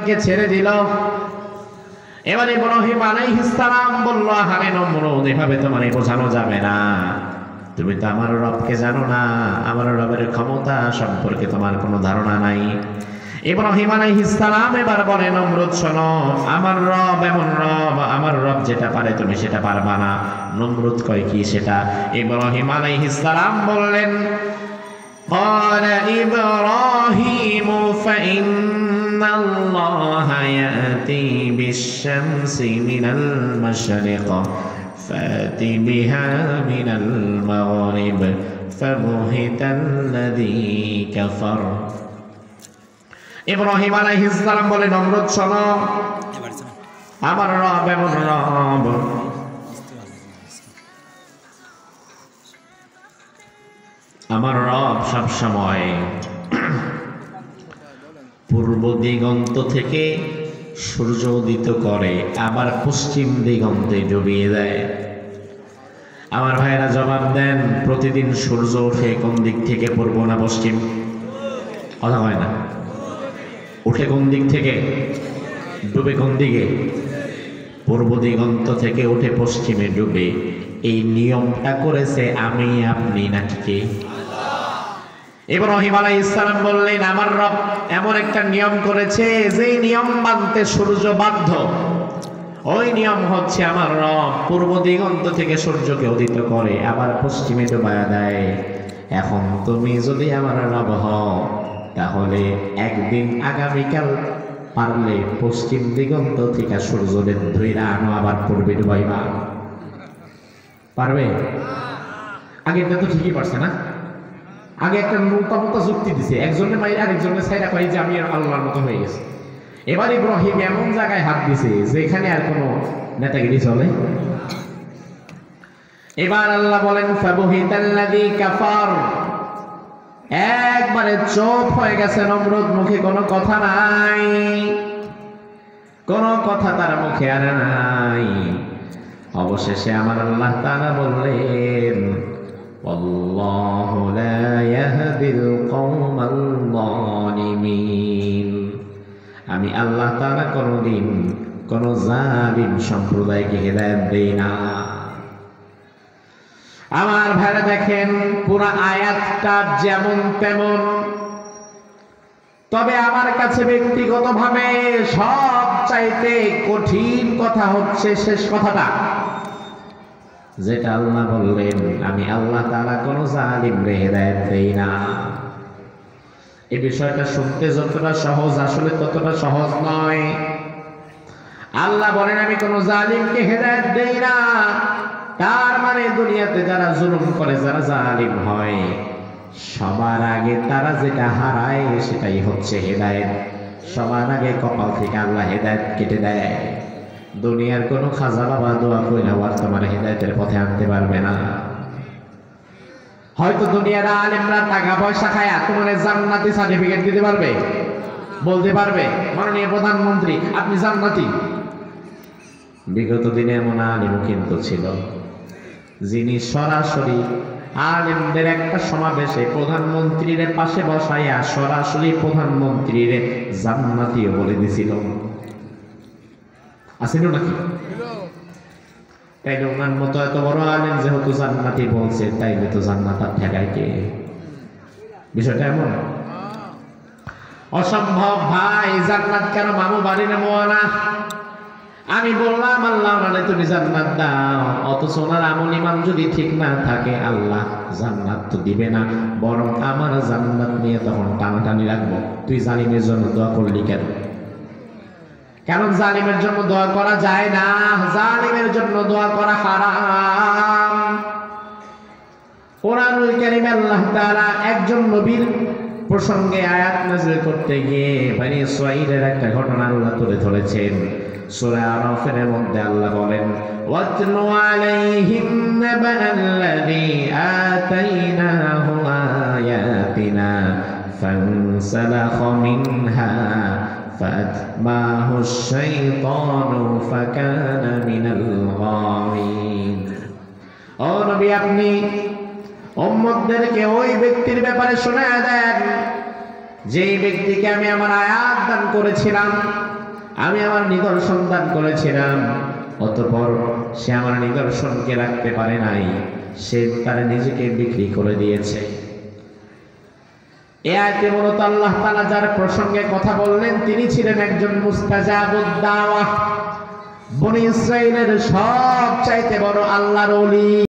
কে ছেড়ে দিল। এবার ইব্রাহিম আলাইহিস সালাম বলল, আরে নমরুদ, এভাবে তোমার বোঝানো যাবে না, তুমি তো আমার রবকে জানো না, আমার রবের ক্ষমতা সম্পর্কে তোমার কোনো ধারণা নাই। ইব্রাহিম আলাইহিস সালাম এবার বলে, নমরুদ শোনো, আমার রব এমন রব, আমার রব যেটা পারে তুমি সেটা পারবা না। নমরুদ কয় কি সেটা? ইব্রাহিম আলাইহিস সালাম বললেন, قال إبراهيم فإن الله يأتي بالشمس من المشرق فأت بها من المغرب فبهت الذي كفر। ইব্রাহিম আলাইহিস সালাম বলে, নমরুদ শোনো, আমার রব এমন রব, আমার রব সব সময় পূর্ব দিগন্ত থেকে সূর্য উদিত করে, আবার পশ্চিম দিগন্তে ডুবিয়ে দেয়। আমার ভাইরা জবাব দেন, প্রতিদিন সূর্য ওঠে কোন দিক থেকে? পূর্ব না পশ্চিম? কথা হয় না। ওঠে কোন দিক থেকে, ডুবে কোন দিকে? পূর্ব দিগন্ত থেকে উঠে পশ্চিমে ডুবে। এই নিয়মটা করেছে আমি, আপনি, নাকি কে? ইব্রাহিম আলাইহিস সালাম বললেন, আমার রব এমন একটা নিয়ম করেছে, যে নিয়ম মানতে সূর্য বাধ্য। ওই নিয়ম হচ্ছে, আমার রব পূর্ব দিগন্ত থেকে সূর্যকে উদিত করে, আবার পশ্চিমে ডুবায়া দেয়। এখন তুমি যদি আমার রব হও, তাহলে একদিন আগামীকাল পারলে পশ্চিম দিগন্ত থেকে সূর্যদের ধইরা আনো, আবার পূর্বে ডুবাইবা। পারবে? আগেরটা তো ঠিকই পারছে না? আগে একটা মোটা যুক্তি দিছে, একজনের মাইরে আরেকজনের সাইডা কয় যে আমি আল্লাহর মতো হয়ে গেছি। এবার ইব্রাহিম এমন জায়গায় হাত দিছে যেখানে আর কোনো নেতাগিরি চলে। এবার আল্লাহ বলেন, ফাবুহিতাল্লাযী কাফার, একবারে চুপ হয়ে গেছে নমরুদ, মুখে কোনো কথা নাই, কোনো কথা তার মুখে আর নাই। অবশেষে আমার আল্লাহ তাআলা বললেন, আল্লাহু লা ইয়াহদিল কওমাল যালিমিন, আমি আল্লাহ তাআলা কোনদিন কোন জালিম সম্প্রদায়কে হেদায়েত দেই না। আমার ভাইরা দেখেন, পুরা আয়াতটা যেমন তেমন, তবে আমার কাছে ব্যক্তিগতভাবে সব চাইতে কঠিন কথা হচ্ছে শেষ কথাটা, যেটা আল্লাহ বললেন, আমি আল্লাহ তাআলা কোন জালিমকে হেদায়েত দেই না। এই বিষয়টা শুনতে যতটা সহজ, আসলে ততটা সহজ নয়। আল্লাহ বলেন, আমি কোন জালিমকে হেদায়েত দেই না, তার মানে দুনিয়াতে যারা জুলুম করে, যারা জালিম হয়, সবার আগে তারা যেটা হারায় সেটাই হচ্ছে হেদায়েত। সবার আগে কপাল থেকে আল্লাহ হেদায়েত কেটে দেয়। দুনিয়ার কোনো খাজা বাবা দোয়া কইরা আর তোমার হেদায়েতের পথে আনতে পারবে না। হয়তো দুনিয়ার আলেমরা টাকা পয়সা খায়া তোমার জান্নাতি সার্টিফিকেট দিতে পারবে, বলতে পারবে, মাননীয় প্রধানমন্ত্রী আপনি জান্নাতি। বিগত দিনে এমন আলেমও কিন্তু ছিল, যিনি সরাসরি আলেমদের একটা সমাবেশে প্রধানমন্ত্রীর পাশে বসাইয়া সরাসরি প্রধানমন্ত্রীর জান্নাতিও বলে দিছিল। আসিল নাকি? তাইলে ওনার মতো এত বড় আলেম যেহেতু জান্নাতি বলছে, তাইলে তো জান্নাত আর ঠেকায় কে? বিষয়টা এমন অসম্ভব ভাই। জান্নাত কেন মামু বাড়ির মোয়ানা? আমি বললাম আল্লাহ মানে তুমি জান্নাত দাও, অথচ ওনার আমল ইমান যদি ঠিক না থাকে, আল্লাহ জান্নাত তো দিবে না, বরং আমার জান্নাত নিয়ে তখন টানাটানি রাখবো। তুই জালিমের জন্য দোয়া করলি কেন? কারণ জালিমের জন্য দোয়া করা যায় না, জালিমের জন্য দোয়া করা হারাম। কোরআনুল কারীমে আল্লাহ তাআলা একজন নবীর প্রসঙ্গে আয়াত নাযিল করতে গিয়ে বনী ইসরাঈলের একটা ঘটনা আল্লাহ তুলে ধরেছেন। সূরা আরাফের মধ্যে আল্লাহ বলেন, ওয়াতলু আলাইহিম নাবাআল্লাযী আতাইনাহু আয়াতিনা ফানসালাখা মিনহা فأتبعه الشيطان فكان من الغاوين। ও নবী, আপনি উম্মতদেরকে ওই ব্যক্তির ব্যাপারে শোনায়া দেন যেই ব্যক্তিকে আমি আমার আয়াত দান করেছিলাম, আমি আমার নিদর্শন দান করেছিলাম, অতঃপর সে আমার নিদর্শনকে রাখতে পারে নাই, সে তার নিজেকে বিক্রি করে দিয়েছে। এই আয়াতে মূলত আল্লাহ তাআলা যার প্রসঙ্গে কথা বললেন তিনি ছিলেন একজন মুস্তাজাবুদ দাওয়াহ, বনি ইসরাইলের সবচাইতে বড় আল্লাহর ওলি।